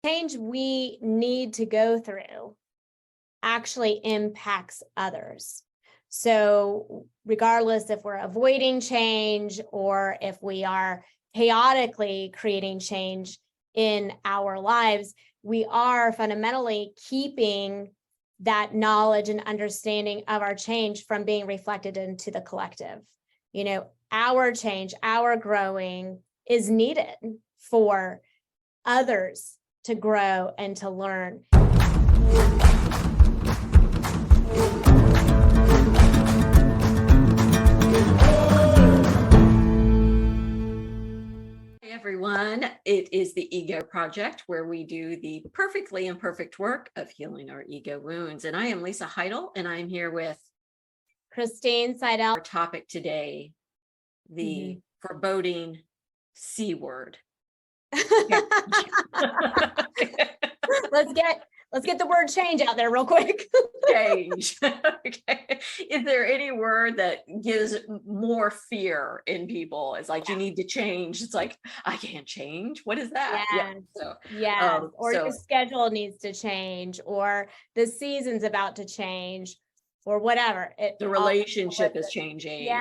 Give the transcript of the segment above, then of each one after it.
change we need to go through actually impacts others. So regardless if we're avoiding change or if we are chaotically creating change in our lives, we are fundamentally keeping that knowledge and understanding of our change from being reflected into the collective. You know, our change, our growing is needed for others to grow and to learn. Hey everyone, it is the Ego Project, where we do the perfectly imperfect work of healing our ego wounds. And I am Lisa Heidel, and I'm here with Christine Seidel. Our topic today, the foreboding C word. Let's get the word change out there real quick. Change. Okay. Is there any word that gives more fear in people? It's like, you need to change. It's like, I can't change. What is that? Or your schedule needs to change, or the season's about to change, or whatever. The relationship is changing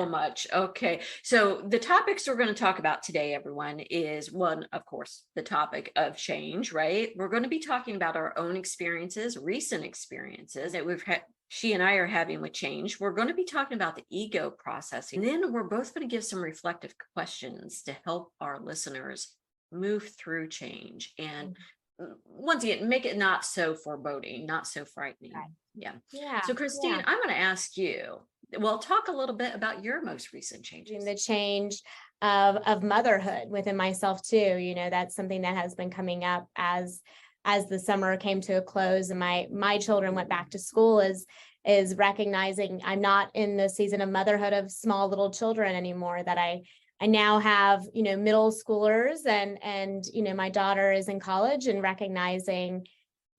much. Okay. So the topics we're going to talk about today, everyone, is one, of course, the topic of change, right? We're going to be talking about our own experiences, recent experiences that she and I are having with change. We're going to be talking about the ego processing. And then we're both going to give some reflective questions to help our listeners move through change. And once again, make it not so foreboding, not so frightening. Right. Yeah. So Christine, I'm going to ask you, talk a little bit about your most recent changes. The change of motherhood within myself too. You know, that's something that has been coming up as the summer came to a close and my children went back to school, is recognizing I'm not in the season of motherhood of small little children anymore, that I now have, you know, middle schoolers and, you know, my daughter is in college, and recognizing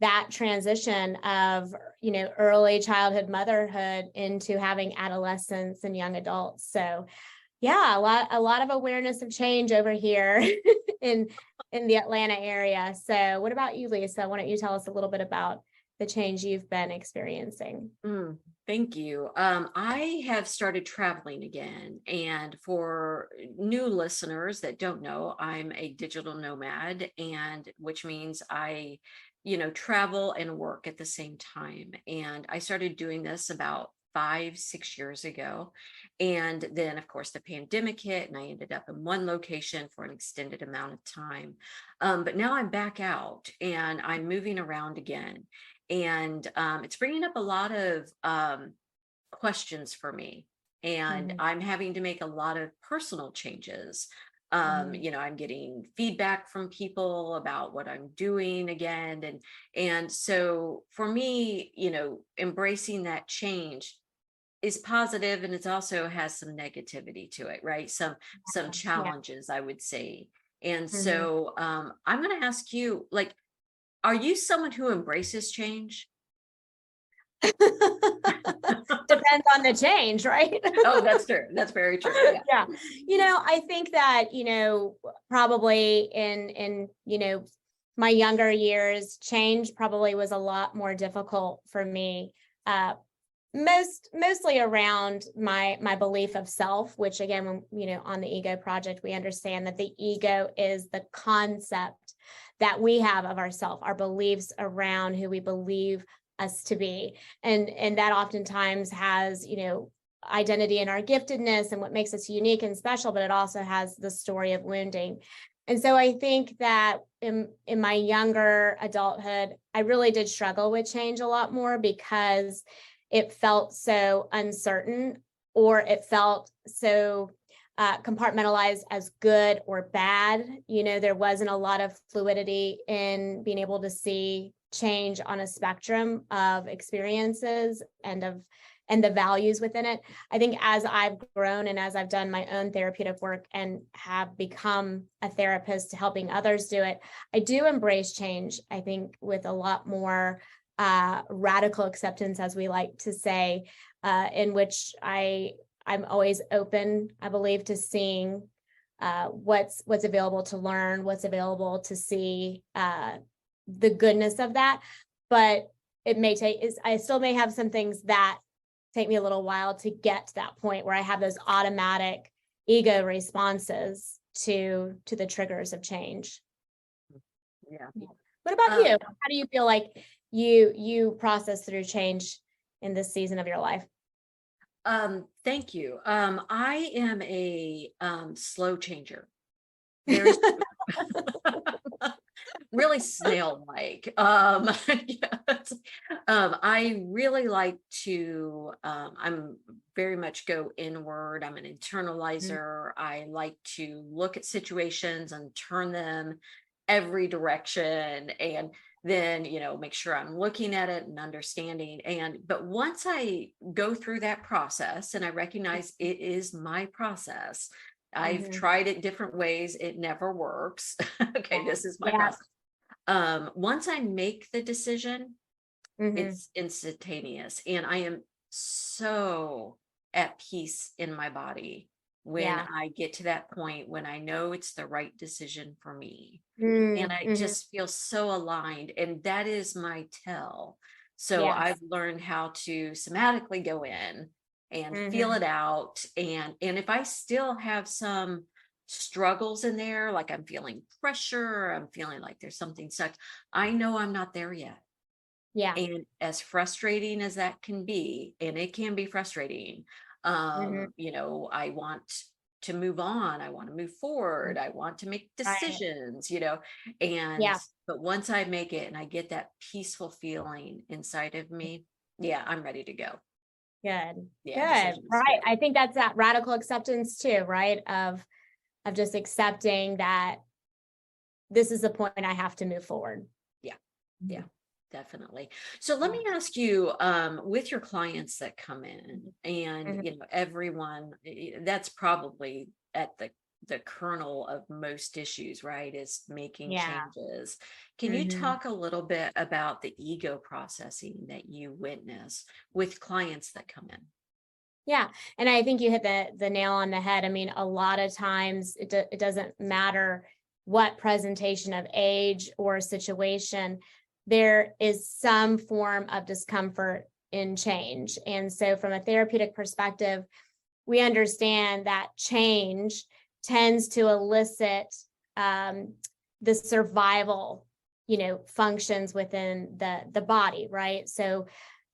that transition of, you know, early childhood motherhood into having adolescents and young adults. So yeah, a lot of awareness of change over here in the Atlanta area. So what about you, Lisa? Why don't you tell us a little bit about the change you've been experiencing? Thank you. I have started traveling again. And for new listeners that don't know, I'm a digital nomad, and which means I, travel and work at the same time. And I started doing this about 5-6 years ago. And then, of course, the pandemic hit, and I ended up in one location for an extended amount of time. But now I'm back out and I'm moving around again. And it's bringing up a lot of questions for me. And I'm having to make a lot of personal changes. I'm getting feedback from people about what I'm doing again. And so for me, embracing that change is positive, and it also has some negativity to it, right? Some challenges, I would say. And so I'm going to ask you, are you someone who embraces change? Depends on the change, right? Oh, that's true. That's very true. Yeah. I think that, probably in my younger years, change probably was a lot more difficult for me. Mostly around my belief of self, which again, when, on the Ego Project, we understand that the ego is the concept that we have of ourself, our beliefs around who we believe us to be. And that oftentimes has, identity in our giftedness and what makes us unique and special, but it also has the story of wounding. And so I think that in my younger adulthood, I really did struggle with change a lot more, because it felt so uncertain, or it felt so compartmentalized as good or bad. There wasn't a lot of fluidity in being able to see change on a spectrum of experiences and the values within it. I think as I've grown and as I've done my own therapeutic work and have become a therapist helping others do it, I do embrace change, I think, with a lot more radical acceptance, as we like to say, in which I'm always open, I believe, to seeing what's available to learn, what's available to see, the goodness of that. But I still may have some things that take me a little while to get to that point where I have those automatic ego responses to the triggers of change. Yeah. What about you? How do you feel like you process through change in this season of your life? Thank you. I am a slow changer. Very really snail-like. Yes. I really like to, I'm very much go inward. I'm an internalizer. I like to look at situations and turn them every direction, and then, make sure I'm looking at it and understanding. But once I go through that process and I recognize it is my process, I've tried it different ways. It never works. Okay, this is my process. Once I make the decision, it's instantaneous, and I am so at peace in my body when I get to that point, when I know it's the right decision for me. And I just feel so aligned, and that is my tell. So I've learned how to somatically go in and feel it out. And if I still have some struggles in there, like I'm feeling pressure, I'm feeling like there's something stuck, I know I'm not there yet. Yeah. And as frustrating as that can be, and it can be frustrating, I want to move on, I want to move forward, I want to make decisions, but once I make it and I get that peaceful feeling inside of me, I'm ready to go. Good. Yeah, Good. Right. I think that's that radical acceptance too, right? Of just accepting that this is the point I have to move forward. Yeah, definitely. So let me ask you, with your clients that come in, and everyone, that's probably at the kernel of most issues, right? Is making changes. Can you talk a little bit about the ego processing that you witness with clients that come in? Yeah. And I think you hit the nail on the head. I mean, a lot of times it doesn't matter what presentation of age or situation, there is some form of discomfort in change. And so from a therapeutic perspective, we understand that change tends to elicit the survival, functions within the body, right? So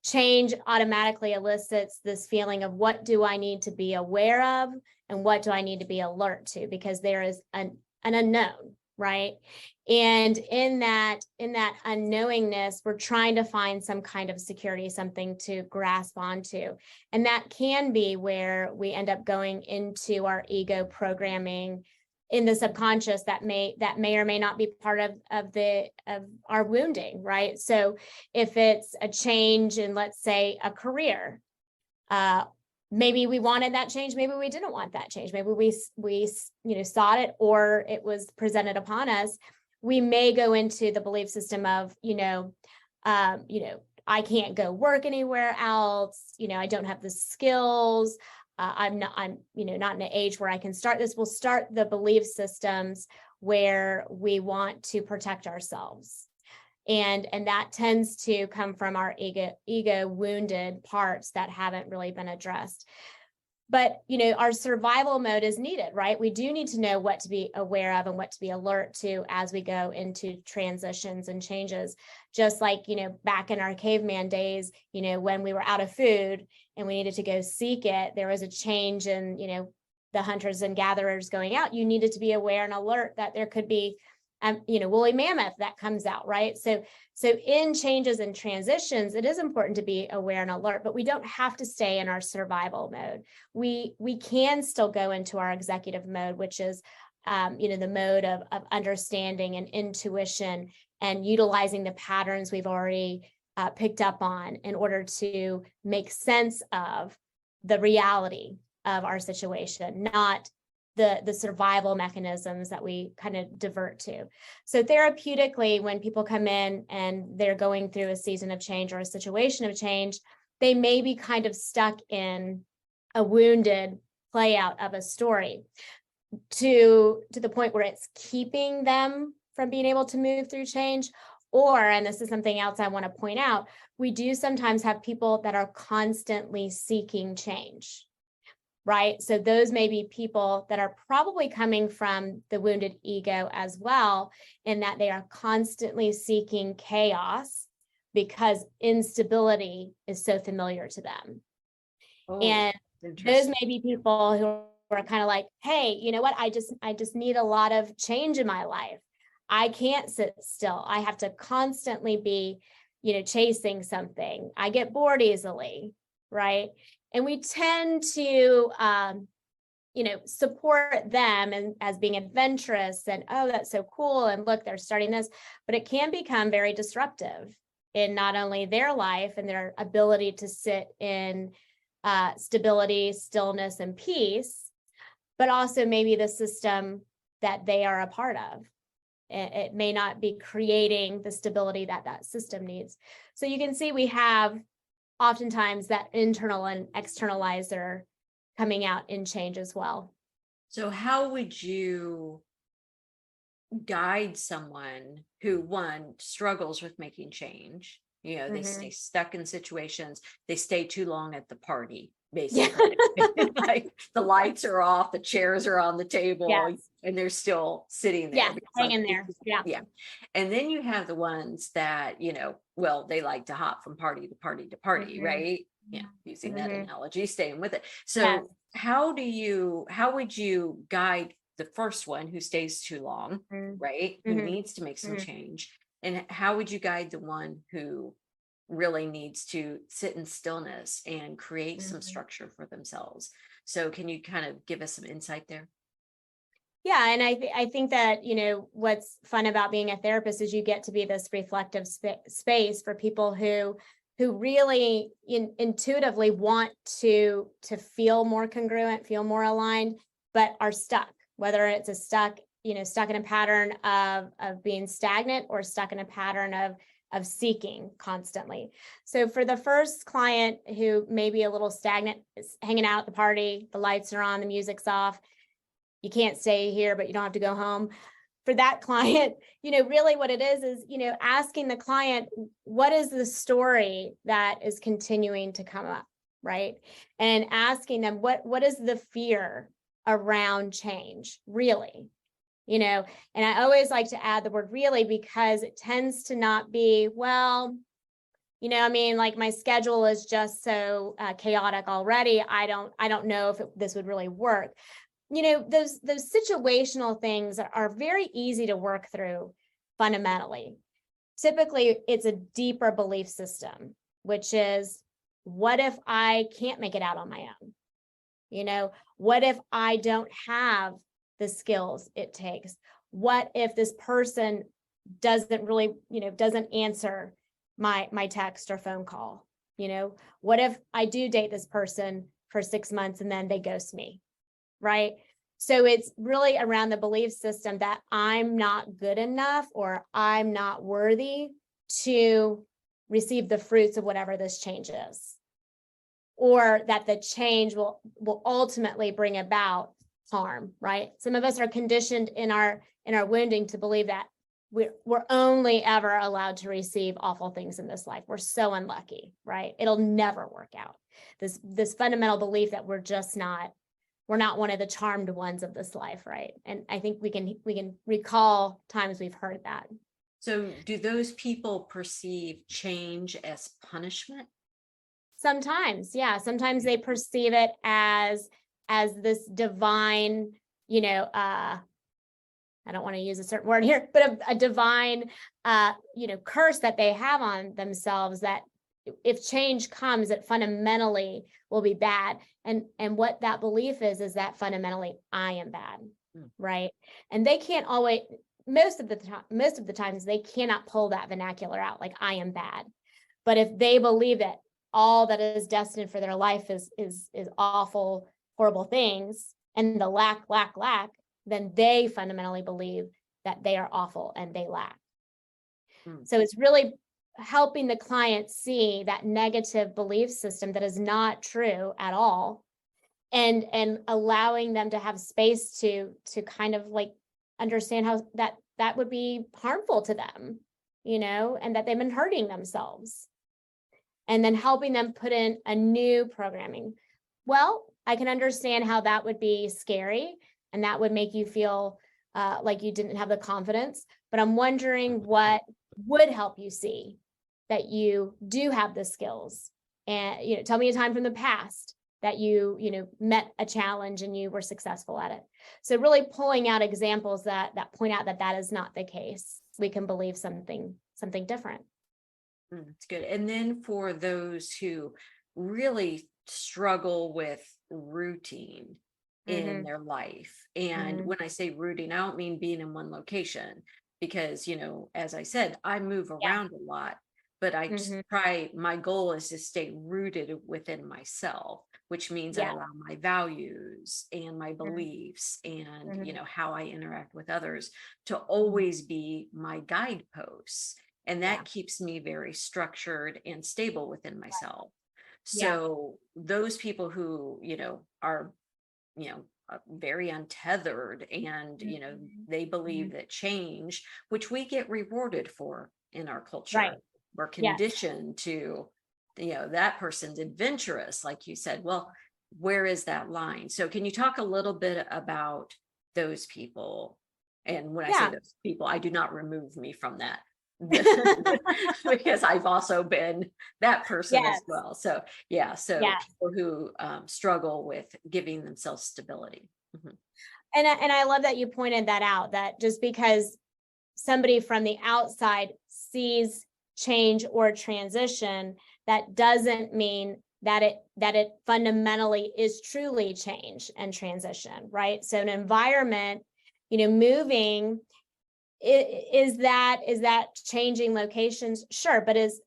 change automatically elicits this feeling of what do I need to be aware of and what do I need to be alert to, because there is an unknown, right? And in that unknowingness, we're trying to find some kind of security, something to grasp onto. And that can be where we end up going into our ego programming in the subconscious that may or may not be part of our wounding, right? So if it's a change in, let's say, a career, maybe we wanted that change, maybe we didn't want that change, maybe we sought it or it was presented upon us. We may go into the belief system of I can't go work anywhere else, I don't have the skills, I'm not in an age where I can start this. We'll start the belief systems where we want to protect ourselves. And that tends to come from our ego wounded parts that haven't really been addressed. But, our survival mode is needed, right? We do need to know what to be aware of and what to be alert to as we go into transitions and changes. Just like, back in our caveman days, when we were out of food and we needed to go seek it, there was a change in, the hunters and gatherers going out. You needed to be aware and alert that there could be woolly mammoth that comes out, right? So in changes and transitions, it is important to be aware and alert, but we don't have to stay in our survival mode. We can still go into our executive mode, which is, the mode of understanding and intuition and utilizing the patterns we've already picked up on in order to make sense of the reality of our situation, not the survival mechanisms that we kind of divert to. So therapeutically, when people come in and they're going through a season of change or a situation of change, they may be kind of stuck in a wounded play out of a story. to the point where it's keeping them from being able to move through change. Or, and this is something else I want to point out, we do sometimes have people that are constantly seeking change, right? So those may be people that are probably coming from the wounded ego as well, in that they are constantly seeking chaos because instability is so familiar to them. Oh, And those interesting. may be people who are kind of like, hey, you know what? I just need a lot of change in my life. I can't sit still. I have to constantly be, chasing something. I get bored easily, right? And we tend to, support them and as being adventurous and, oh, that's so cool. And look, they're starting this, but it can become very disruptive in not only their life and their ability to sit in stability, stillness, and peace, but also maybe the system that they are a part of. It may not be creating the stability that that system needs. So you can see we have oftentimes that internal and externalizer coming out in change as well. So how would you guide someone who, one, struggles with making change? They stay stuck in situations, they stay too long at the party, basically. Like the lights are off, the chairs are on the table, Yes. and they're still sitting there. Yeah, hanging Like, there. Yeah. yeah. And then you have the ones that, well, they like to hop from party to party to party, right? Yeah, using that analogy, staying with it. So Yes. how would you guide the first one who stays too long, right? Who needs to make some change? And how would you guide the one who really needs to sit in stillness and create some structure for themselves? So can you kind of give us some insight there? Yeah, and I think that, what's fun about being a therapist is you get to be this reflective space for people who really intuitively want to feel more congruent, feel more aligned, but are stuck, whether it's stuck in a pattern of being stagnant or stuck in a pattern of seeking constantly. So for the first client who may be a little stagnant, is hanging out at the party, the lights are on, the music's off, you can't stay here, but you don't have to go home. For that client, really what it is, asking the client, what is the story that is continuing to come up, right? And asking them, what is the fear around change, really? And I always like to add the word really, because it tends to not be, well, like my schedule is just so chaotic already. I don't know if this would really work. Those situational things are very easy to work through fundamentally. Typically, it's a deeper belief system, which is, what if I can't make it out on my own? What if I don't have the skills it takes? What if this person doesn't really, doesn't answer my text or phone call? What if I do date this person for 6 months and then they ghost me? Right? So it's really around the belief system that I'm not good enough or I'm not worthy to receive the fruits of whatever this change is, or that the change will ultimately bring about harm, right? Some of us are conditioned in our wounding to believe that we're only ever allowed to receive awful things in this life. We're so unlucky, right? It'll never work out. This fundamental belief that we're not one of the charmed ones of this life, right? And I think we can recall times we've heard that. So do those people perceive change as punishment? Sometimes, yeah. Sometimes they perceive it as this divine, I don't want to use a certain word here, but a divine, curse that they have on themselves, that if change comes, it fundamentally will be bad. And what that belief is that fundamentally I am bad, right? And they can't always, most of the times they cannot pull that vernacular out, like I am bad. But if they believe that all that is destined for their life is awful, horrible things, and the lack, then they fundamentally believe that they are awful and they lack. So it's really helping the client see that negative belief system that is not true at all, and allowing them to have space to kind of like understand how that would be harmful to them, and that they've been hurting themselves, and then helping them put in a new programming. Well, I can understand how that would be scary, and that would make you feel like you didn't have the confidence, but I'm wondering what would help you see that you do have the skills. And tell me a time from the past that you met a challenge and you were successful at it. So really pulling out examples that point out that is not the case. We can believe something different. That's good. And then for those who really struggle with routine in their life, and when I say routine, I don't mean being in one location, because as I said, I move around a lot, but I try, my goal is to stay rooted within myself, which means I allow my values and my beliefs and how I interact with others to always be my guideposts. And that keeps me very structured and stable within myself. So those people who, are, very untethered and, they believe that change, which we get rewarded for in our culture, we're conditioned to, that person's adventurous, like you said. Well, where is that line? So can you talk a little bit about those people? And when I say those people, I do not remove me from that. Because I've also been that person as well. So people who struggle with giving themselves stability. And I love that you pointed that out, that just because somebody from the outside sees change or transition, that doesn't mean that it fundamentally is truly change and transition, right? So an environment, moving, is that changing locations? Sure, but is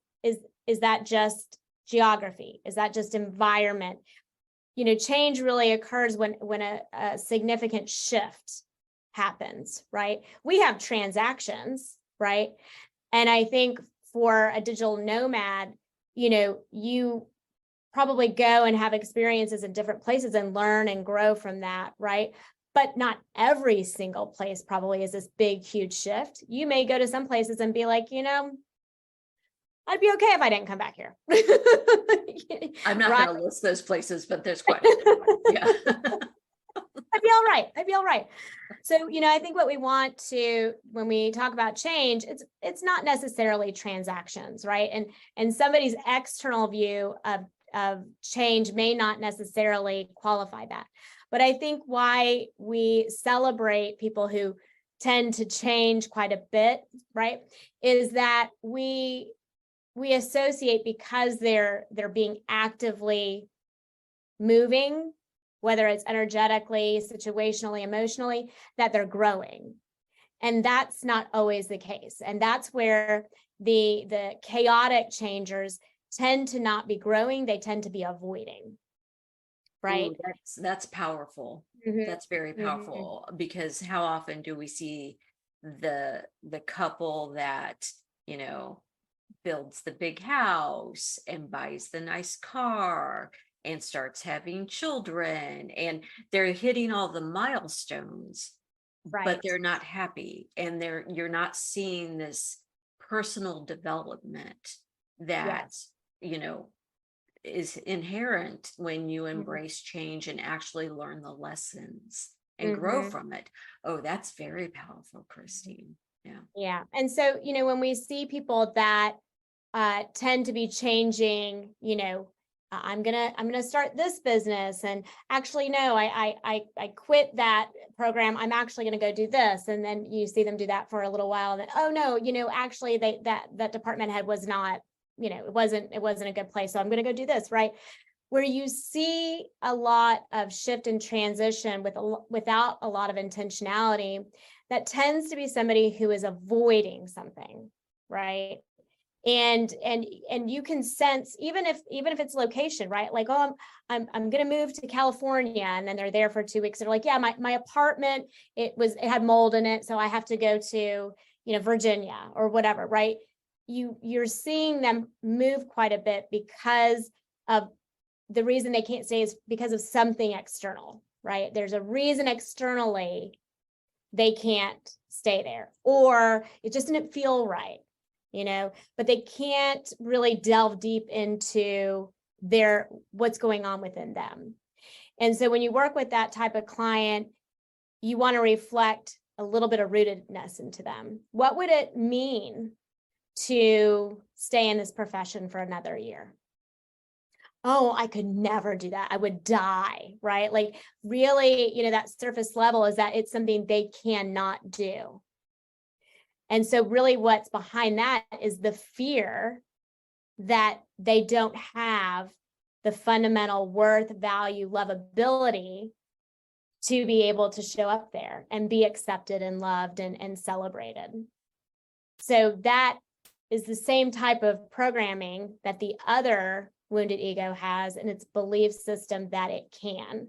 that just geography? Is that just environment? Change really occurs when a significant shift happens, right? We have transactions, right? And I think for a digital nomad, you probably go and have experiences in different places and learn and grow from that, right? But not every single place probably is this big, huge shift. You may go to some places and be like, I'd be okay if I didn't come back here. I'm not going to list those places, but there's quite a few. Yeah. I'd be all right. I'd be all right. So, I think what we want to, when we talk about change, it's not necessarily transactions, right? And somebody's external view of change may not necessarily qualify that. But I think why we celebrate people who tend to change quite a bit, right, is that we associate, because they're being actively moving, whether it's energetically, situationally, emotionally, that they're growing. And that's not always the case. And that's where the chaotic changers tend to not be growing, they tend to be avoiding. Right. Ooh, that's powerful. That's very powerful, because how often do we see the couple that, builds the big house and buys the nice car and starts having children, and they're hitting all the milestones, but they're not happy, and you're not seeing this personal development that, is inherent when you embrace change and actually learn the lessons and grow from it. Oh, that's very powerful, Christine. Yeah. And so, when we see people that tend to be changing, I'm gonna start this business, and actually, no, I quit that program. I'm actually gonna go do this. And then you see them do that for a little while, and then, oh no, actually that department head was not, it wasn't a good place. So I'm going to go do this, right? Where you see a lot of shift and transition without a lot of intentionality, that tends to be somebody who is avoiding something, right? And you can sense, even if it's location, right? Like, oh, I'm going to move to California, and then they're there for 2 weeks. They're like, yeah, my apartment, it had mold in it, so I have to go to, Virginia or whatever, right? You're seeing them move quite a bit because of the reason they can't stay is because of something external, right? There's a reason externally they can't stay there, or it just didn't feel right, but they can't really delve deep into what's going on within them. And so when you work with that type of client, you want to reflect a little bit of rootedness into them. What would it mean to stay in this profession for another year? Oh, I could never do that. I would die, right? Like really, that surface level is that it's something they cannot do. And so really what's behind that is the fear that they don't have the fundamental worth, value, lovability to be able to show up there and be accepted and loved and celebrated. So that is the same type of programming that the other wounded ego has in its belief system that it can.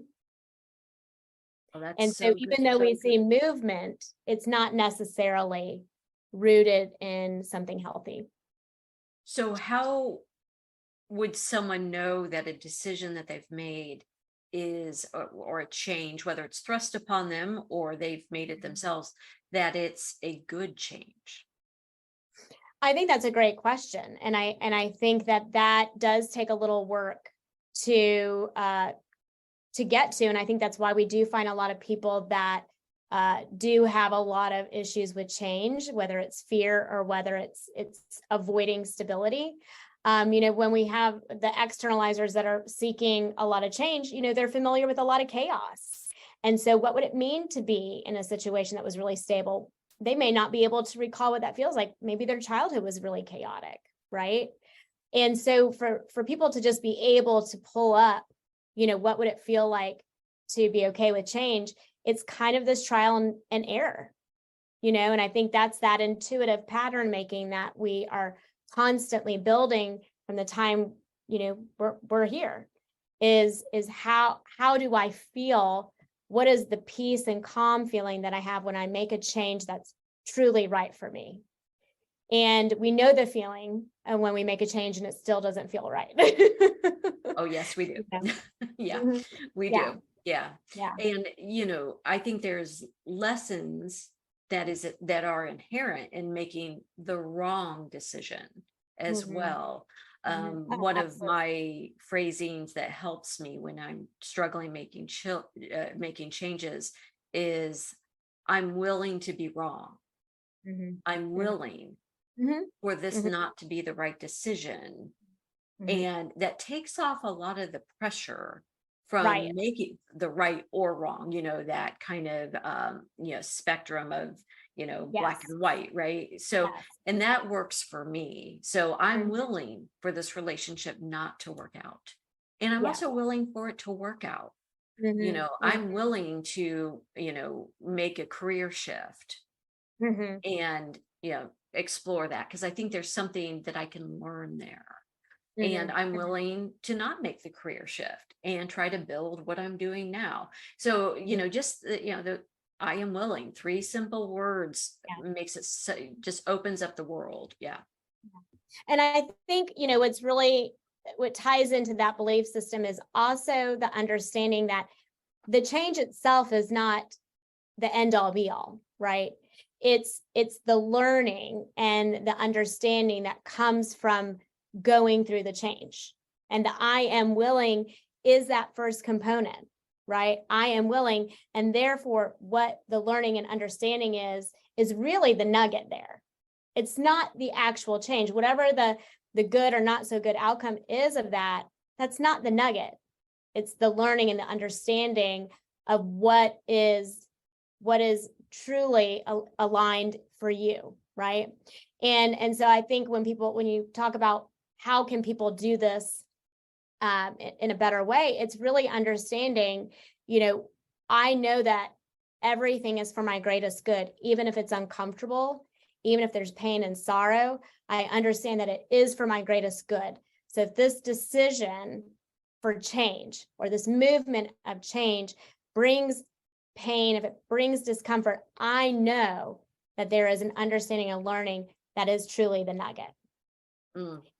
Well, and so even though we see movement, it's not necessarily rooted in something healthy. So how would someone know that a decision that they've made is, or a change, whether it's thrust upon them or they've made it themselves, that it's a good change? I think that's a great question. And I think that does take a little work to get to. And I think that's why we do find a lot of people that do have a lot of issues with change, whether it's fear or whether it's avoiding stability. When we have the externalizers that are seeking a lot of change, they're familiar with a lot of chaos. And so what would it mean to be in a situation that was really stable? They may not be able to recall what that feels like. Maybe their childhood was really chaotic, right? And so for people to just be able to pull up, what would it feel like to be okay with change? It's kind of this trial and error, and I think that's that intuitive pattern making that we are constantly building from the time, we're here is how do I feel? What is the peace and calm feeling that I have when I make a change that's truly right for me? And we know the feeling when we make a change and it still doesn't feel right. Oh, yes, we do. Yeah, Mhm. we Yeah. do. Yeah. Yeah. And, I think there's lessons that are inherent in making the wrong decision as Mhm. well. Mhm. Oh, One of absolutely. my phrasings that helps me when I'm struggling making changes is, I'm willing to be wrong. Mhm. I'm willing Mhm. for this Mhm. not to be the right decision. Mhm. And that takes off a lot of the pressure Right. from making the right or wrong, that kind of, spectrum of, black Yes. and white, right? So, Yes. and that works for me. So I'm Mhm. willing for this relationship not to work out. And I'm Yes. also willing for it to work out. Mhm. I'm willing to, make a career shift Mhm. and, explore that, because I think there's something that I can learn there. And Mhm. I'm Mhm. willing to not make the career shift and try to build what I'm doing now. So, just the I am willing, 3 simple words Yeah. makes it so, just opens up the world. Yeah. And I think, what ties into that belief system is also the understanding that the change itself is not the end all be all, right? It's the learning and the understanding that comes from going through the change. And the I am willing is that first component, right? I am willing. And therefore, what the learning and understanding is really the nugget there. It's not the actual change. Whatever the good or not so good outcome is of that, that's not the nugget. It's the learning and the understanding of what is truly aligned for you, right? And so I think when you talk about how can people do this in a better way, it's really understanding, I know that everything is for my greatest good, even if it's uncomfortable, even if there's pain and sorrow, I understand that it is for my greatest good. So if this decision for change or this movement of change brings pain, if it brings discomfort, I know that there is an understanding and learning that is truly the nugget.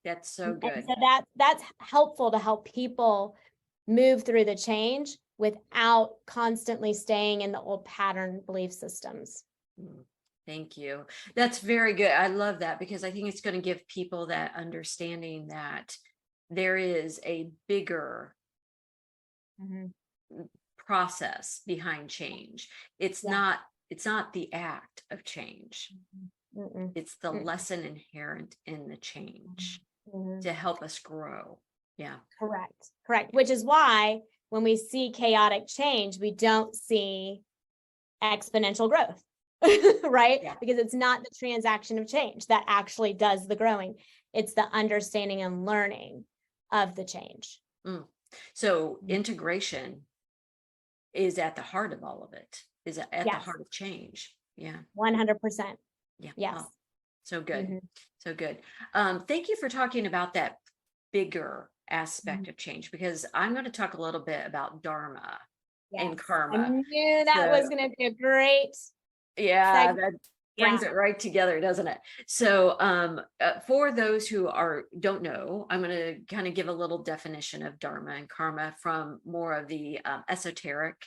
That's so And good. so that's helpful to help people move through the change without constantly staying in the old pattern belief systems. Thank you. That's very good. I love that, because I think it's going to give people that understanding that there is a bigger process behind change. It's Yeah. not the act of change. Mm-mm. It's the Mm-mm. lesson inherent in the change Mhm. to help us grow. Yeah. Correct. Which is why when we see chaotic change, we don't see exponential growth, right? Yeah. Because it's not the transaction of change that actually does the growing. It's the understanding and learning of the change. So integration is at the heart of all of it, is at the Yes, heart of change. Yeah. 100%. Yeah. Yes. Oh, so good. Mhm. So good. Thank you for talking about that bigger aspect Mhm. of change, because I'm going to talk a little bit about dharma and Yes. I karma. knew that So was going to be a great yeah, segment. that brings Yeah. it right together, doesn't it? So for those who don't know, I'm going to kind of give a little definition of dharma and karma from more of the esoteric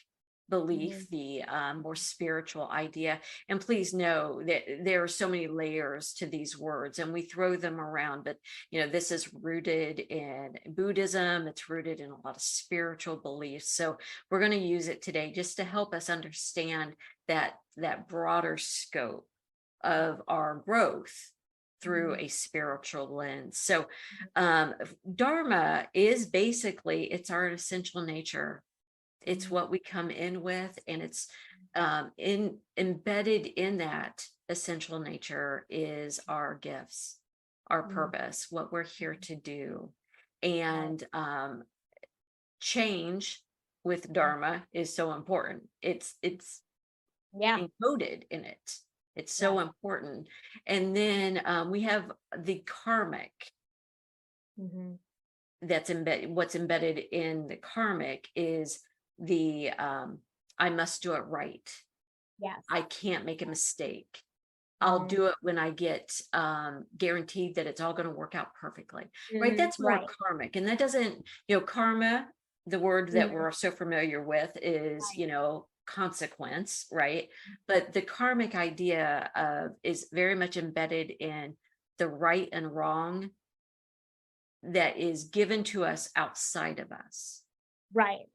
belief, the more spiritual idea. And please know that there are so many layers to these words, and we throw them around, but this is rooted in Buddhism. It's rooted in a lot of spiritual beliefs. So we're going to use it today just to help us understand that broader scope of our growth through a spiritual lens. So dharma is basically, it's our essential nature. It's what we come in with, and it's embedded in that essential nature is our gifts, our purpose, what we're here to do. And change with dharma is so important. It's Yeah. encoded in it. It's Yeah. so important. And then we have the karmic Mhm. that's embedded. What's embedded in the karmic is the I must do it right. Yes. I can't make a mistake. I'll do it when I get guaranteed that it's all going to work out perfectly. Right. That's more Right. karmic. And that doesn't, karma, the word that we're so familiar with is, consequence, right? But the karmic idea is very much embedded in the right and wrong that is given to us outside of us. Right.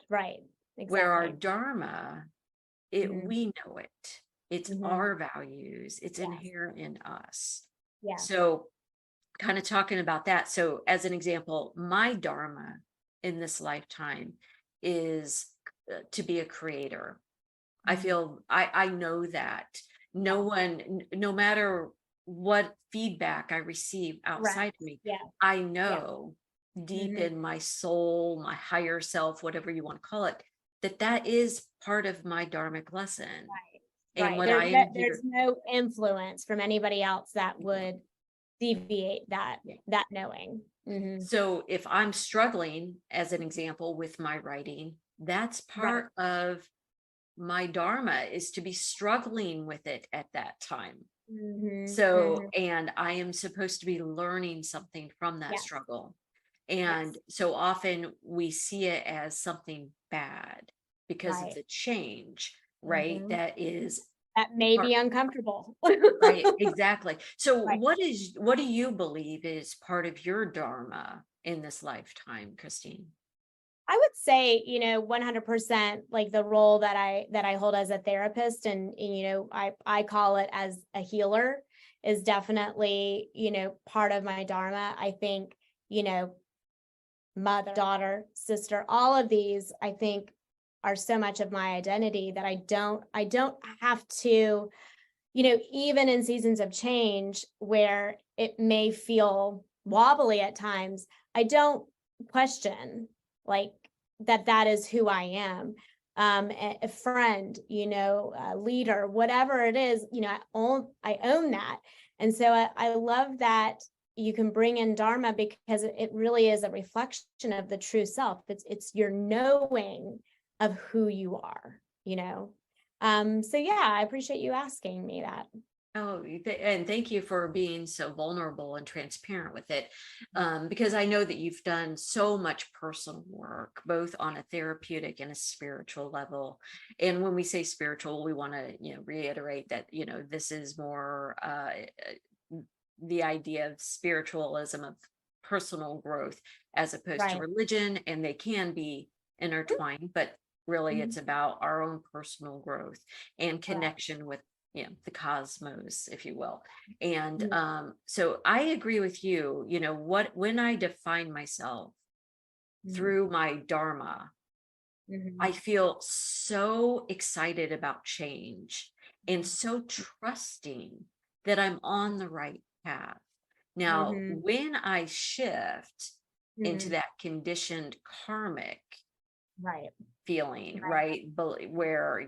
Where our Exactly. dharma, we know it. It's our values. It's inherent in us. Yeah. So kind of talking about that. So as an example, my dharma in this lifetime is to be a creator. I feel I know that no one, no matter what feedback I receive outside of me, Yeah. I know deep in my soul, my higher self, whatever you want to call it, that is part of my dharmic lesson. And what I am There's here. no influence from anybody else that would deviate that knowing. So if I'm struggling, as an example, with my writing, that's part of my dharma, is to be struggling with it at that time. So, and I am supposed to be learning something from that struggle. And so often we see it as something bad because of the change, right? That may part, be uncomfortable. right, exactly. So Right. what do you believe is part of your dharma in this lifetime, Christine? I would say, 100% like the role that I hold as a therapist, and I call it as a healer, is definitely, part of my dharma. I think, mother, daughter, sister, all of these, I think, are so much of my identity that I don't have to, even in seasons of change where it may feel wobbly at times, I don't question like that is who I am. A friend, a leader, whatever it is, I own that. And so I love that you can bring in dharma, because it really is a reflection of the true self. It's your knowing of who you are. So yeah, I appreciate you asking me that. Oh, and thank you for being so vulnerable and transparent with it. Because I know that you've done so much personal work, both on a therapeutic and a spiritual level. And when we say spiritual, we want to, reiterate that, this is more the idea of spiritualism, of personal growth, as opposed to Right. religion, and they can be intertwined, but really it's Mhm. about our own personal growth and Correct. connection with, the cosmos, if you will. And Mhm. so I agree with you. When I define myself Mhm. through my dharma, I Mhm. feel so excited about change and so trusting that I'm on the right path. Now, Mhm. when I shift into Mhm. that conditioned karmic Right. feeling, Right. right? Where,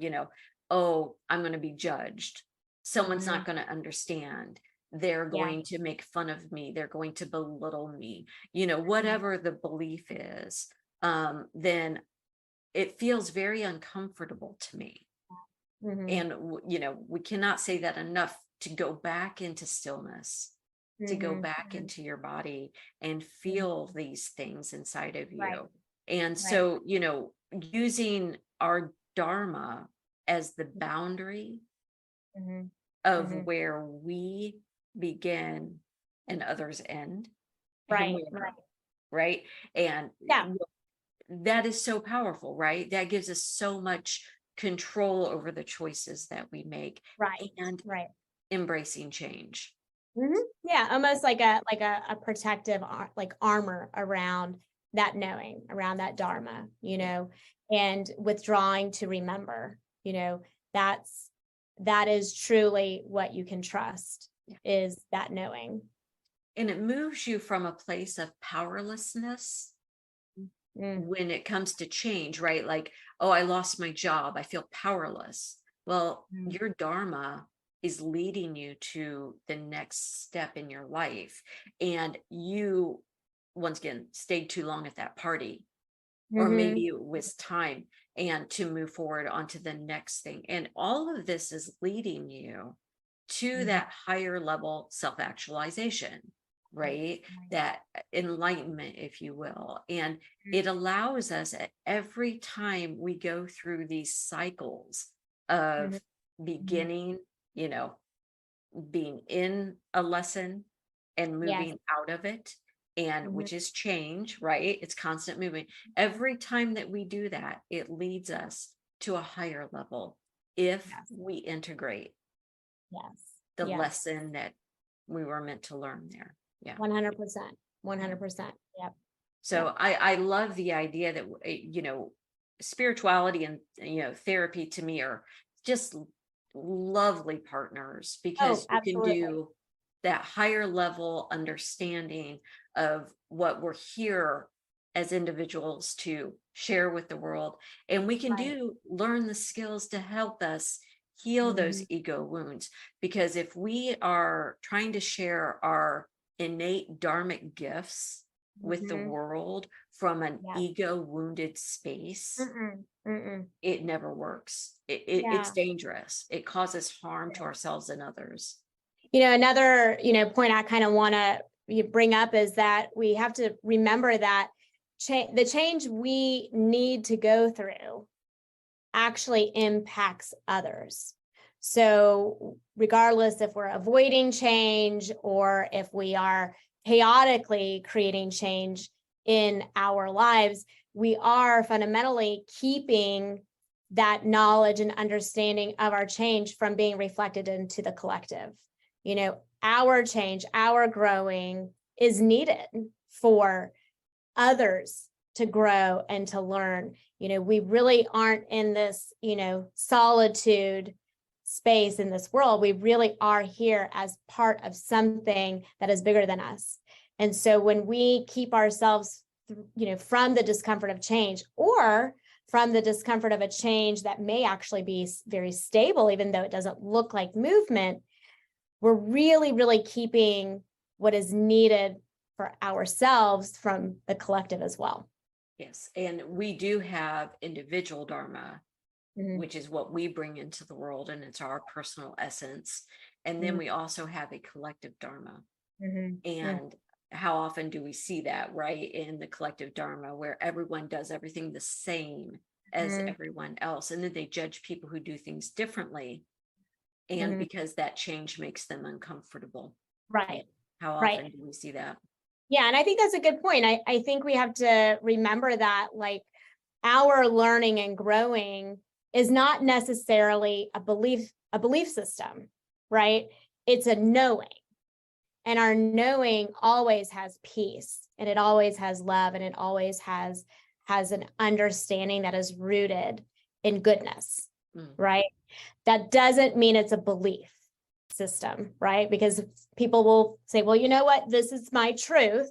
oh, I'm going to be judged. Someone's not Mhm. going to understand. They're Yeah. going to make fun of me. They're going to belittle me, Mhm. whatever the belief is, then it feels very uncomfortable to me. Mhm. And, we cannot say that enough, to go back into stillness, to go Mhm. back Mhm. into your body and Mhm. feel these things inside of Right. you. And Right. so, using our dharma as the boundary Mhm. of Mhm. where we begin and others end, and Right. Right. where, right? And Yeah. that is so powerful, right? That gives us so much control over the choices that we make, Right. and Right. embracing change. Mhm. Yeah, almost like a protective like armor around that knowing, around that dharma, Yeah. and withdrawing to remember, that's that is truly what you can trust, Yeah. is that knowing. And it moves you from a place of powerlessness Mm, when it comes to change, right? Like, oh, I lost my job. I feel powerless. Well, mm, your dharma is leading you to the next step in your life. And you, once again, stayed too long at that party, or maybe mhm, it was time and to move forward onto the next thing. And all of this is leading you to mhm, that higher level self-actualization, right, right? right, That enlightenment, if you will. And mm, it allows us, at every time we go through these cycles of mhm, mhm. beginning, you know, being in a lesson and Yes. moving out of it, and Mhm. which is change, right? It's constant movement. Every time that we do that, it leads us to a higher level if Yes. we integrate Yes. the Yes. lesson that we were meant to learn there. Yeah. 100%. Yeah. 100%. Yep. So Yep. I love the idea that, spirituality and, therapy to me are just lovely partners, Oh, because you can absolutely. do that higher level understanding of what we're here as individuals to share with the world, and we can Right. do learn the skills to help us heal those Mhm, ego wounds. Because if we are trying to share our innate dharmic gifts with the mhm. world from an Yes. ego wounded space, Mm-mm, mm-mm. it never works. It's Yeah. dangerous. It causes harm to ourselves and others. Another, point I kind of want to bring up is that we have to remember that the change we need to go through actually impacts others. So, regardless if we're avoiding change or if we are chaotically creating change in our lives, we are fundamentally keeping that knowledge and understanding of our change from being reflected into the collective. Our change, our growing is needed for others to grow and to learn. We really aren't in this, solitude space in this world. We really are here as part of something that is bigger than us. And so when we keep ourselves, from the discomfort of change, or from the discomfort of a change that may actually be very stable, even though it doesn't look like movement, we're really, really keeping what is needed for ourselves from the collective as well. Yes. And we do have individual dharma, Mhm. which is what we bring into the world, and it's our personal essence. And then we also have a collective dharma. Mm-hmm. And how often do we see that, right, in the collective dharma, where everyone does everything the same as everyone else, and then they judge people who do things differently, and because that change makes them uncomfortable. Right. How Right. often do we see that? Yeah, and I think that's a good point. I think we have to remember that, like, our learning and growing is not necessarily a belief system, right? It's a knowing. And our knowing always has peace, and it always has love, and it always has an understanding that is rooted in goodness, right? That doesn't mean it's a belief system, right? Because people will say, well, you know what, this is my truth.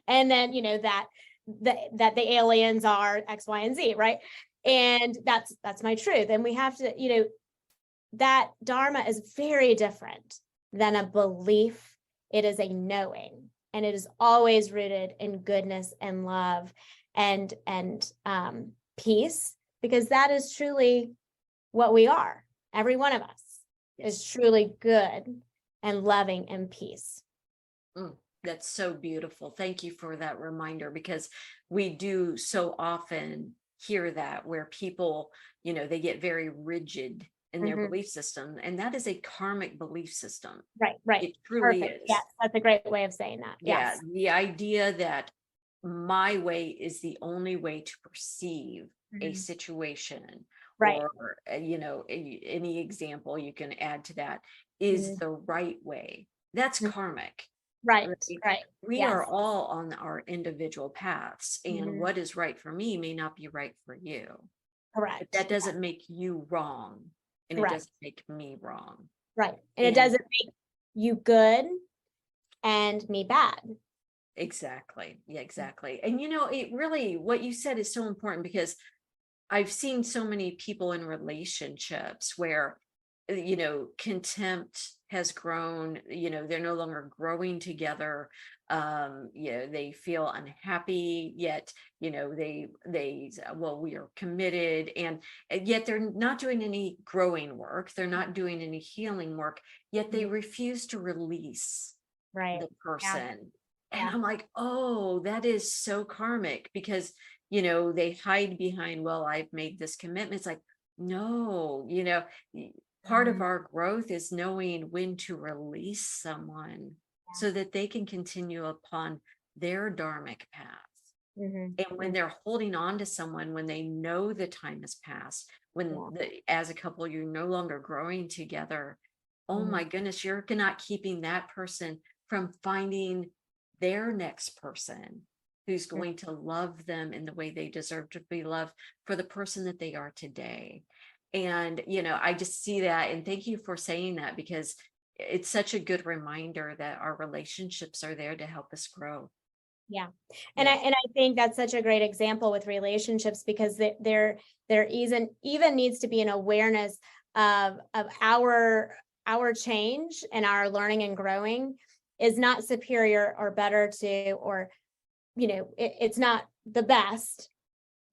And then, you know, that the aliens are X, Y, and Z, right? And that's my truth. And we have to, you know, that dharma is very different than a belief. It is a knowing, and it is always rooted in goodness and love and peace, because that is truly what we are. Every one of us is truly good and loving and peace. That's so beautiful. Thank you for that reminder, because we do so often hear that, where people, you know, they get very rigid in their belief system, and that is a karmic belief system. Right. It truly is. Yes, that's a great way of saying that. Yeah, Yes. the idea that my way is the only way to perceive a situation, Right. or you know, any example you can add to that, is the right way. That's karmic. Right. Right. We Yes. are all on our individual paths, and what is right for me may not be right for you. Correct. But that doesn't make you wrong, and it doesn't make me wrong. Right. And it doesn't make you good and me bad. Exactly. Yeah, exactly. And you know, it really, what you said is so important, because I've seen so many people in relationships where, you know, contempt has grown, you know, they're no longer growing together. You know, they feel unhappy, yet, you know, well, we are committed, and yet they're not doing any growing work. They're not doing any healing work, yet they refuse to release the person. And I'm like, oh, that is so karmic, because, you know, they hide behind, well, I've made this commitment. It's like, no, you know, part of our growth is knowing when to release someone so that they can continue upon their dharmic path. And when they're holding on to someone, when they know the time has passed, when as a couple, you're no longer growing together, oh my goodness, you're not keeping that person from finding their next person who's going to love them in the way they deserve to be loved, for the person that they are today. And, you know, I just see that. And thank you for saying that, because it's such a good reminder that our relationships are there to help us grow. Yeah. And I think that's such a great example with relationships, because there even needs to be an awareness of our change, and our learning and growing is not superior or better to, or, you know, it's not the best,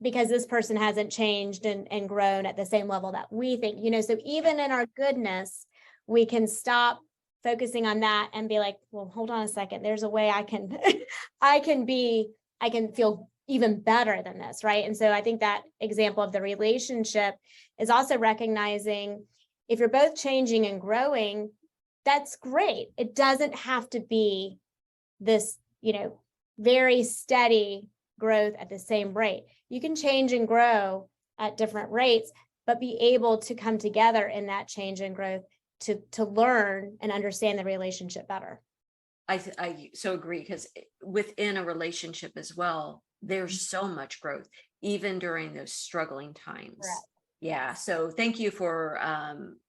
because this person hasn't changed and grown at the same level that we think, you know. So even in our goodness, we can stop focusing on that and be like, well, hold on a second, there's a way I can I can feel even better than this, right? And so I think that example of the relationship is also recognizing, if you're both changing and growing, that's great. It doesn't have to be this, you know, very steady growth at the same rate. You can change and grow at different rates, but be able to come together in that change and growth to learn and understand the relationship better. I so agree, because within a relationship as well, there's so much growth, even during those struggling times. Correct. Yeah. So thank you for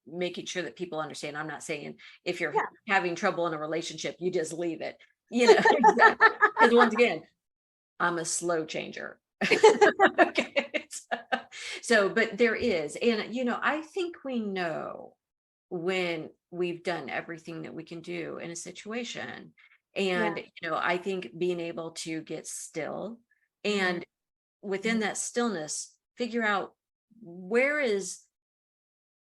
making sure that people understand. I'm not saying if you're having trouble in a relationship, you just leave it, you know, because once again, I'm a slow changer. Okay. So, but there is, and, you know, I think we know when we've done everything that we can do in a situation. And, you know, I think being able to get still, and within that stillness, figure out, where is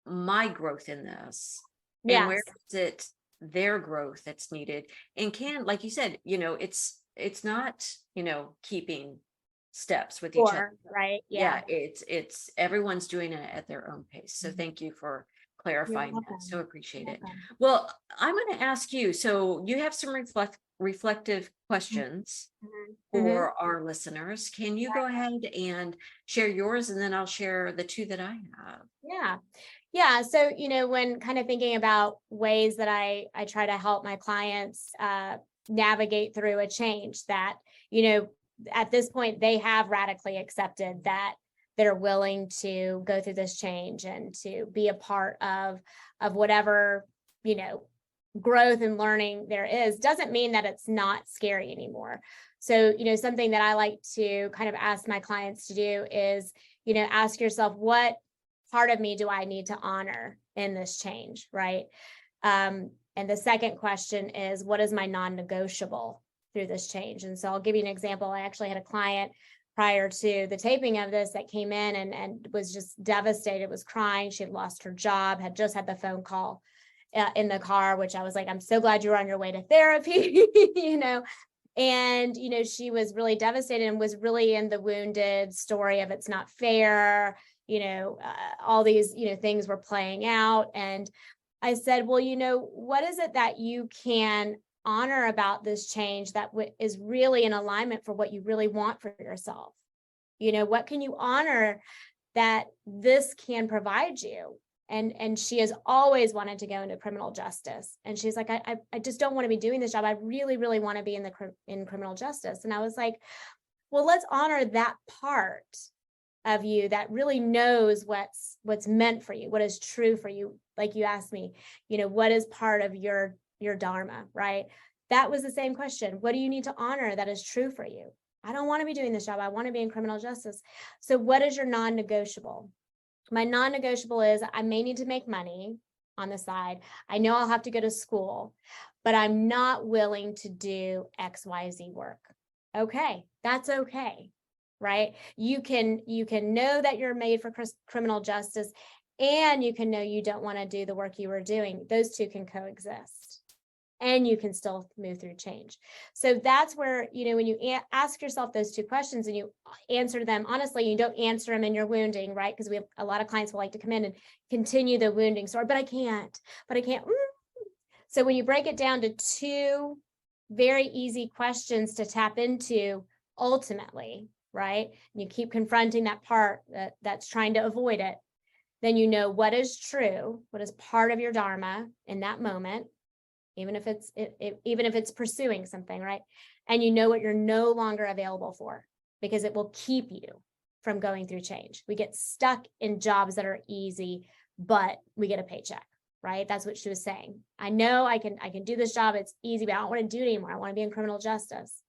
my growth in this? and where Yes. is it their growth that's needed, and can, like you said, it's not, keeping steps with each other. Or, right? Yeah, Yeah. it's everyone's doing it at their own pace. So Mhm. thank you for You're clarifying that. So welcome. appreciate You're it. welcome. Well, I'm going to ask you, so you have some reflective Mhm. questions Mhm. Mhm. for our listeners. Can you go ahead and share yours, and then I'll share the two that I have? Yeah. Yeah. So, when kind of thinking about ways that I try to help my clients navigate through a change that, you know, at this point they have radically accepted that they're willing to go through this change and to be a part of whatever, you know, growth and learning there is, doesn't mean that it's not scary anymore. So, something that I like to kind of ask my clients to do is, ask yourself, what part of me do I need to honor in this change, right? And the second question is, what is my non-negotiable through this change? And so I'll give you an example. I actually had a client prior to the taping of this that came in and was just devastated, was crying. She had lost her job, had just had the phone call in the car, which I was like, I'm so glad you're on your way to therapy, And, she was really devastated and was really in the wounded story of it's not fair, all these, things were playing out. And I said, well, what is it that you can honor about this change that is really in alignment for what you really want for yourself? What can you honor that this can provide you? And she has always wanted to go into criminal justice, and she's like, I just don't want to be doing this job. I really really want to be in criminal justice. And I was like, well, let's honor that part of you that really knows what's meant for you, what is true for you. Like you asked me, what is part of your dharma, right? That was the same question. What do you need to honor that is true for you? I don't want to be doing this job. I want to be in criminal justice. So what is your non-negotiable? My non-negotiable is I may need to make money on the side. I know I'll have to go to school, but I'm not willing to do XYZ work. Okay, that's okay. Right? You can know that you're made for criminal justice, and you can know you don't want to do the work you were doing. Those two can coexist, and you can still move through change. So that's where, when you ask yourself those two questions and you answer them honestly, you don't answer them in your wounding, right? Because we have a lot of clients will like to come in and continue the wounding story, but I can't. So when you break it down to two very easy questions to tap into ultimately, right? And you keep confronting that part that's trying to avoid it, then you know what is true, what is part of your dharma in that moment, even if it's pursuing something, right? And you know what you're no longer available for, because it will keep you from going through change. We get stuck in jobs that are easy, but we get a paycheck, right? That's what she was saying. I know I can do this job, it's easy, but I don't want to do it anymore. I want to be in criminal justice.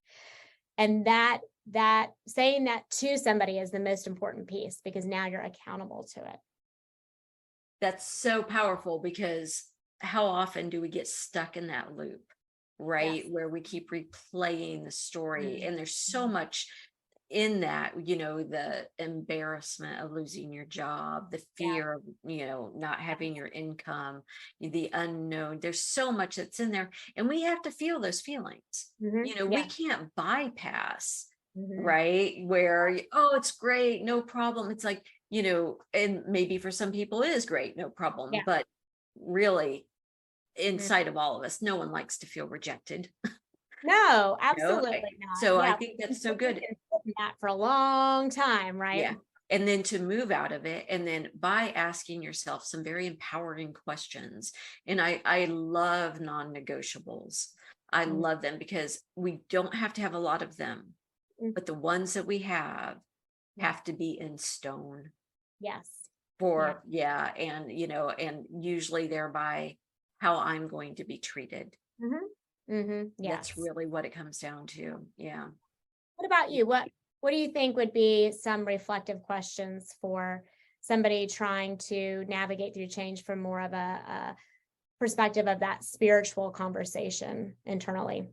And that saying that to somebody is the most important piece, because now you're accountable to it. That's so powerful, because how often do we get stuck in that loop, right? Yes. Where we keep replaying the story, Mhm. and there's so much in that, the embarrassment of losing your job, the Yeah. fear of, not having your income, the unknown. There's so much that's in there, and we have to feel those feelings. We Yeah. can't bypass, Mhm. right? Where, oh, it's great, no problem. It's like, and maybe for some people it is great, no problem. Yeah. But really, Mhm. inside of all of us, no one likes to feel rejected. No, you know I- absolutely not. so I Yeah, think we that's so can we good. can sit in that for a long time, right? Yeah. And then to move out of it, and then by asking yourself some very empowering questions. And I love non-negotiables. I Mhm. love them, because we don't have to have a lot of them, Mm. but the ones that we Yeah. have to be in stone Yes. Yeah. for, yeah. And, and usually thereby how I'm going to be treated. That's Yes. really what it comes down to. Yeah. What about you? What do you think would be some reflective questions for somebody trying to navigate through change from more of a perspective of that spiritual conversation internally?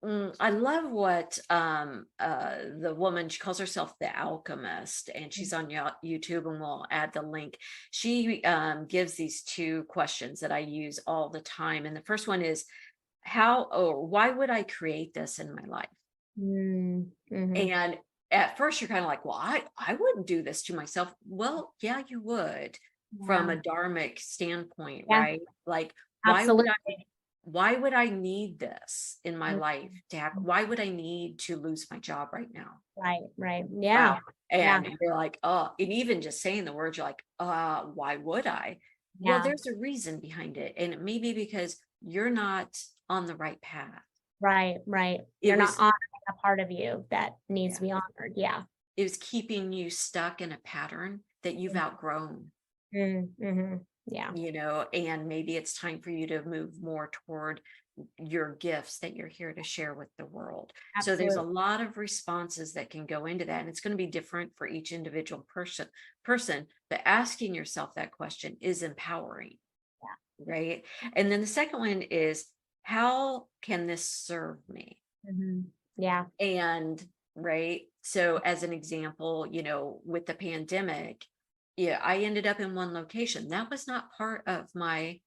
I love what the woman, she calls herself the alchemist, and she's on YouTube, and we'll add the link. She gives these two questions that I use all the time. And the first one is, how or why would I create this in my life? Mm-hmm. And at first you're kind of like, well, I wouldn't do this to myself. Well, yeah, you would, from Yeah. a dharmic standpoint, Yeah, right? Like, absolutely. why would I need this in my Mhm. life to have, why would I need to lose my job right now? Right, right. Yeah, Wow. yeah, And you're like, oh, and even just saying the words, you're like, why would I? Well, yeah. there's a reason behind it. And it may be because you're not on the right path. Right, right. It You're not was, honoring a part of you that needs yeah, to be honored. Yeah. it was keeping you stuck in a pattern that you've outgrown, Mm-hmm. Yeah, and maybe it's time for you to move more toward your gifts that you're here to share with the world. So there's a absolutely. lot of responses that can go into that, and it's going to be different for each individual person, but asking yourself that question is empowering, right? And then the second one is, how can this serve me? Mm-hmm. Yeah, And right, so as an example, with the pandemic, yeah, I ended up in one location that was not part of my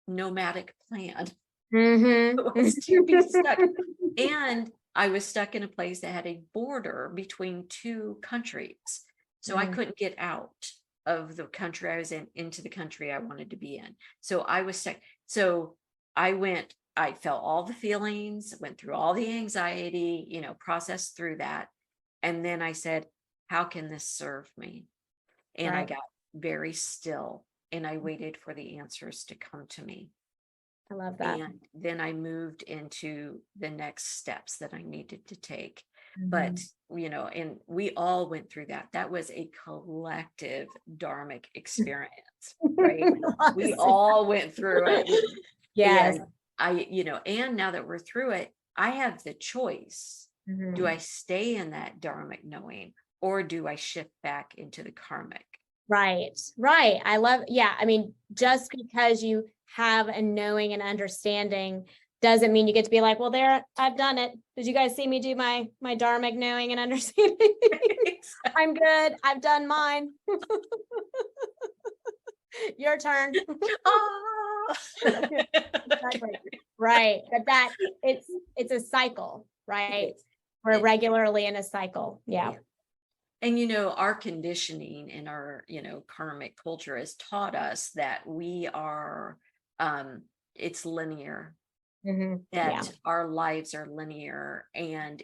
nomadic plan. mm-hmm. Was to be stuck. And I was stuck in a place that had a border between two countries. So I Mm, couldn't get out of the country I was in into the country I wanted to be in. So I was stuck. So I felt all the feelings, went through all the anxiety, processed through that. And then I said, how can this serve me? And I right. got very still, and I waited for the answers to come to me. I love that. And then I moved into the next steps that I needed to take. But, Mhm. and we all went through that. That was a collective dharmic experience, right? We all went through it. Yes. And and now that we're through it, I have the choice. Do I Mhm. stay in that dharmic knowing, or do I shift back into the karmic? Right, right. I love, yeah. I mean, just because you have a knowing and understanding doesn't mean you get to be like, well, there, I've done it. Did you guys see me do my dharmic knowing and understanding? I'm good. I've done mine. Your turn. Ah! Exactly. Right. That it's a cycle, right? It's We're it regularly in a cycle. Yeah. yeah. And our conditioning in our, karmic culture has taught us that we are it's linear, Yeah. that our lives are linear, and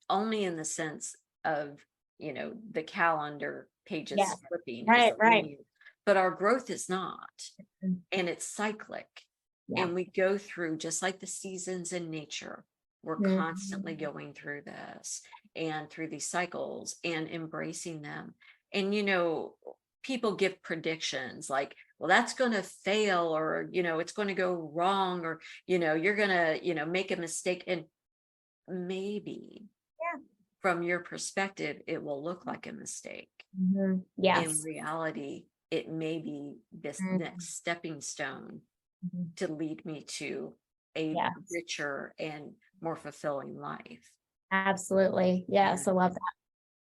only in the sense of, the calendar pages Yes. flipping is Right. it Right. linear, but our growth is not, and it's cyclic. Yeah. And we go through, just like the seasons in nature, we're constantly Mhm. going through this and through these cycles and embracing them. And people give predictions like, well, that's going to fail, or it's going to go wrong, or you're going to make a mistake, and maybe Yeah. from your perspective it will look like a mistake. In Yes. reality, it may be this Mhm. next stepping stone Mhm. to lead me to a Yes. richer and more fulfilling life. Absolutely. Yeah. Yes. I love that.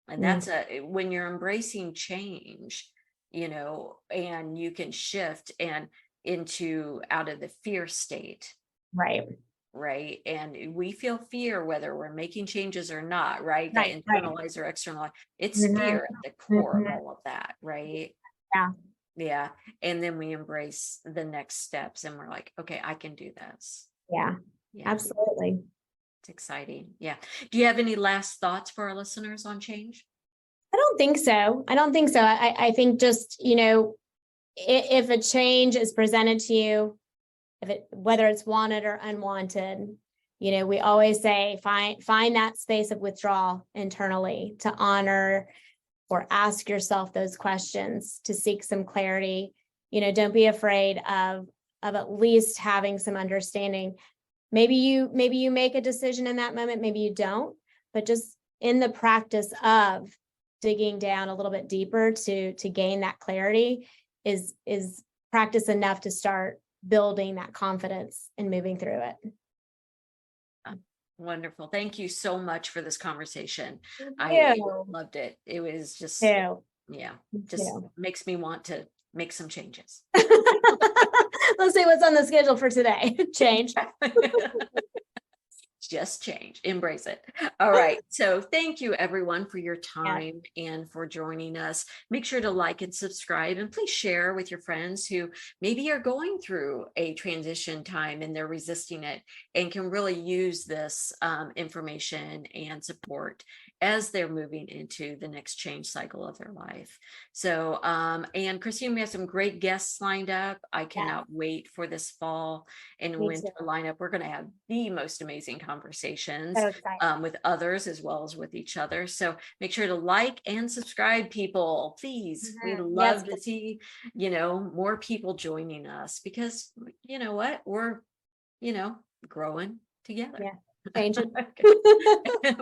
And Mm. that's when you're embracing change, and you can shift and into out of the fear state, Right. right? And we feel fear whether we're making changes or not, right? That Right. Right. internalize or externalize. It's Mhm. fear at the core of Mhm. all of that, right? Yeah. Yeah. And then we embrace the next steps, and we're like, okay, I can do this. Yeah. Yeah. Absolutely. It's exciting. Yeah. Do you have any last thoughts for our listeners on change? I don't think so. I don't think so. I think just, if a change is presented to you, whether it's wanted or unwanted, we always say find that space of withdrawal internally to honor or ask yourself those questions to seek some clarity. Don't be afraid of at least having some understanding. Maybe you make a decision in that moment, maybe you don't, but just in the practice of digging down a little bit deeper to gain that clarity is practice enough to start building that confidence and moving through it. Wonderful. Thank you so much for this conversation. Thank I you. loved it. It was just, Too. yeah, Me just too. makes me want to make some changes. Let's see what's on the schedule for today. Change. Just change, embrace it. All right. So thank you everyone for your Yeah. time and for joining us. Make sure to like and subscribe, and please share with your friends who maybe are going through a transition time and they're resisting it and can really use this information and support as they're moving into the next change cycle of their life. So, and Christine, we have some great guests lined up. I cannot wait for this fall and Me winter too. lineup. We're going to have the most amazing conversations So excited. with others as well as with each other. So make sure to like and subscribe, people. Please, we'd Yes. love to see, more people joining us, because you know what? We're, growing together. Yeah. Change it.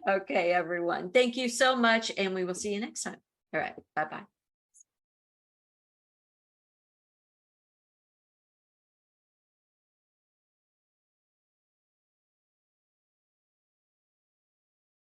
Okay, everyone. Thank you so much, and we will see you next time. All right. Bye-bye.